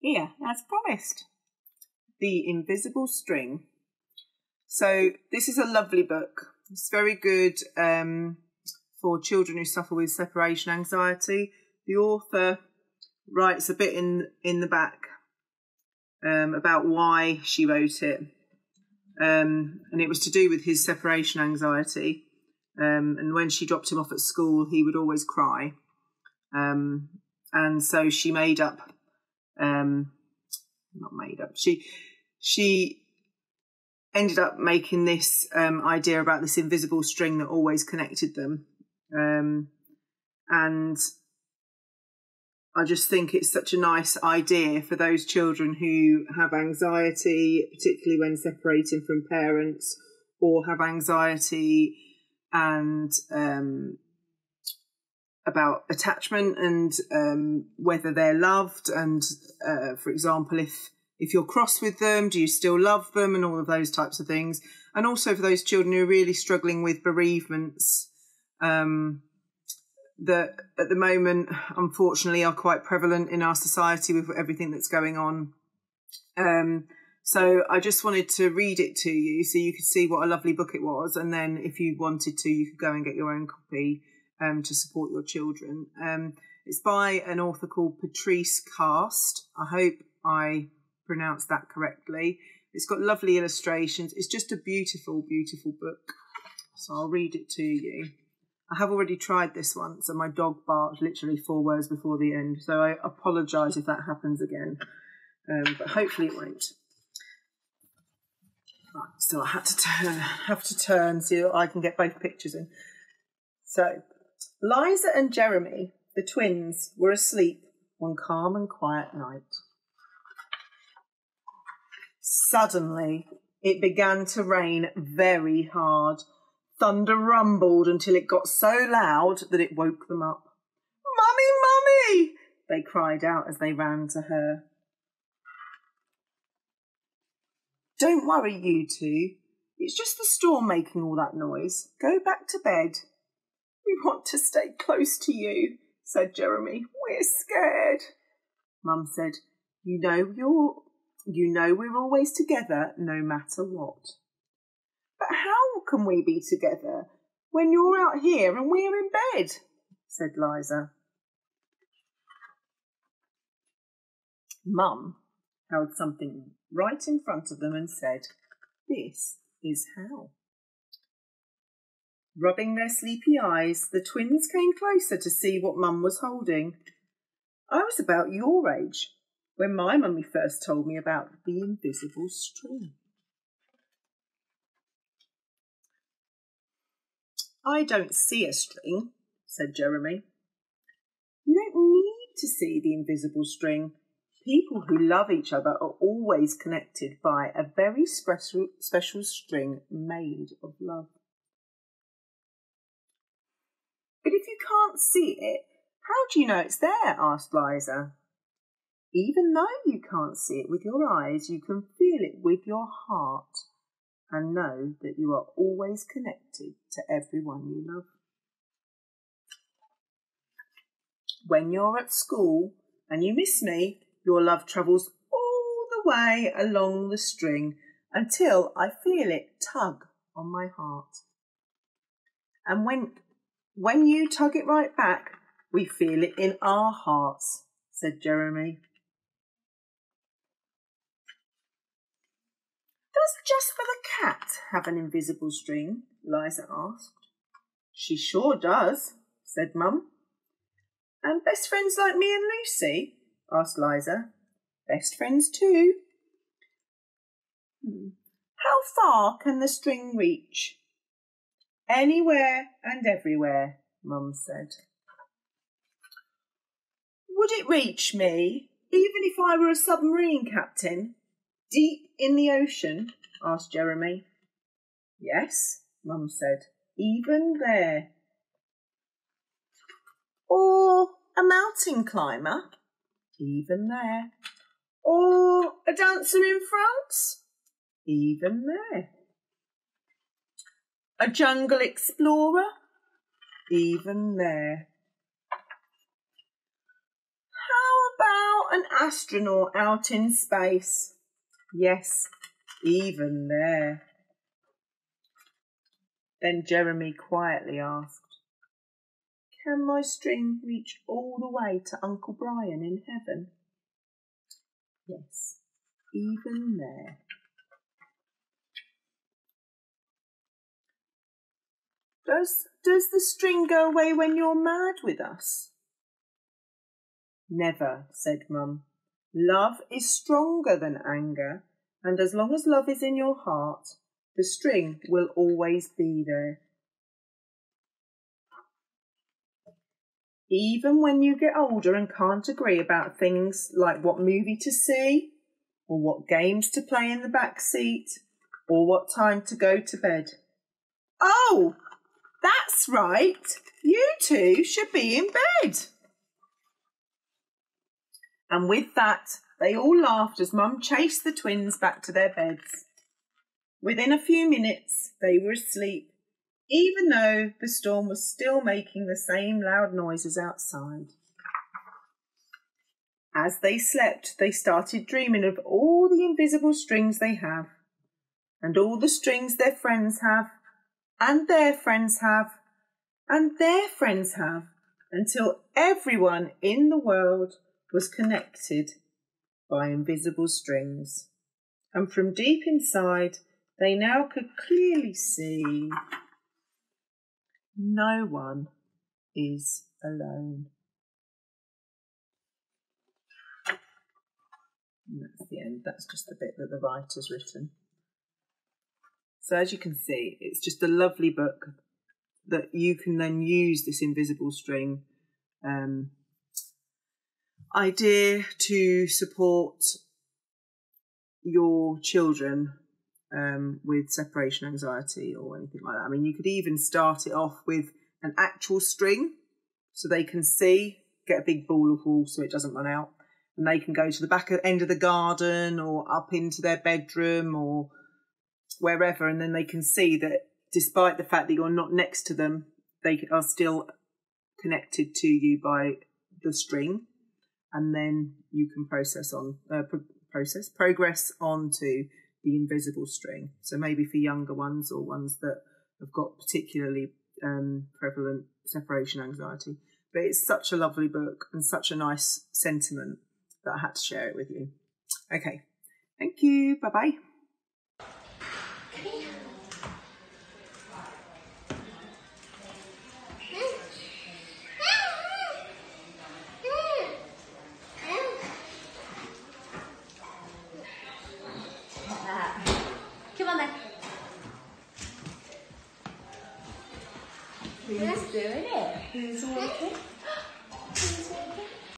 here, as promised, The Invisible String. So this is a lovely book. It's very good for children who suffer with separation anxiety. The author writes a bit in the back about why she wrote it. And it was to do with his separation anxiety. And when she dropped him off at school, he would always cry. And so she made up, not made up, she ended up making this idea about this invisible string that always connected them. And I just think it's such a nice idea for those children who have anxiety, particularly when separating from parents, or have anxiety and about attachment and whether they're loved. And, for example, if you're cross with them, do you still love them, and all of those types of things. And also for those children who are really struggling with bereavements, that at the moment, unfortunately, are quite prevalent in our society with everything that's going on. So I just wanted to read it to you so you could see what a lovely book it was. And then if you wanted to, you could go and get your own copy to support your children. It's by an author called Patrice Cast. I hope I pronounced that correctly. It's got lovely illustrations. It's just a beautiful, beautiful book. So I'll read it to you. I have already tried this once and my dog barked literally 4 words before the end. So I apologise if that happens again. But hopefully it won't. Right, so I have to turn so I can get both pictures in. So, Liza and Jeremy, the twins, were asleep one calm and quiet night. Suddenly, it began to rain very hard. Thunder rumbled until it got so loud that it woke them up. "Mummy, Mummy!" they cried out as they ran to her. "Don't worry, you two. It's just the storm making all that noise. Go back to bed." "We want to stay close to you," said Jeremy. "We're scared." Mum said, You know we're always together no matter what." "But how can we be together when you're out here and we're in bed?" said Liza. Mum held something right in front of them and said, "This is how." Rubbing their sleepy eyes, the twins came closer to see what Mum was holding. "I was about your age when my mummy first told me about the invisible string." "I don't see a string," said Jeremy. "You don't need to see the invisible string. People who love each other are always connected by a very special string made of love." "But if you can't see it, how do you know it's there?" asked Liza. "Even though you can't see it with your eyes, you can feel it with your heart and know that you are always connected to everyone you love. When you're at school and you miss me, your love travels all the way along the string until I feel it tug on my heart. And when you tug it right back, we feel it in our hearts," said Jeremy. "Does Jasper the cat have an invisible string?" Liza asked. "She sure does," said Mum. "And best friends like me and Lucy?" asked Liza. "Best friends too." "How far can the string reach?" "Anywhere and everywhere," Mum said. "Would it reach me, even if I were a submarine captain, deep in the ocean?" asked Jeremy. "Yes," Mum said, "even there." "Or a mountain climber?" "Even there." "Or a dancer in France?" "Even there." "A jungle explorer?" "Even there." "How about an astronaut out in space. Yes, even there. Then Jeremy quietly asked, can my string reach all the way to Uncle Brian in heaven? Yes, even there. Does the string go away when you're mad with us? Never, said Mum. Love is stronger than anger, and as long as love is in your heart, the string will always be there. Even when you get older and can't agree about things like what movie to see, or what games to play in the back seat, or what time to go to bed. Oh, that's right. You two should be in bed. And with that, they all laughed as Mum chased the twins back to their beds. Within a few minutes, they were asleep, even though the storm was still making the same loud noises outside. As they slept, they started dreaming of all the invisible strings they have, and all the strings their friends have, and their friends have, and their friends have, until everyone in the world was connected by invisible strings. And from deep inside, they now could clearly see no one is alone. And that's the end. That's just the bit that the writer's written. So as you can see, it's just a lovely book that you can then use this invisible string idea to support your children with separation anxiety or anything like that. I mean, you could even start it off with an actual string so they can see, get a big ball of wool so it doesn't run out, and they can go to the back end of the garden or up into their bedroom or wherever, and then they can see that despite the fact that you're not next to them, they are still connected to you by the string, and then you can progress onto the invisible string. So maybe for younger ones or ones that have got particularly prevalent separation anxiety. But it's such a lovely book and such a nice sentiment that I had to share it with you. Okay, thank you. Bye-bye. Come on then. Who's doing it? Who's walking?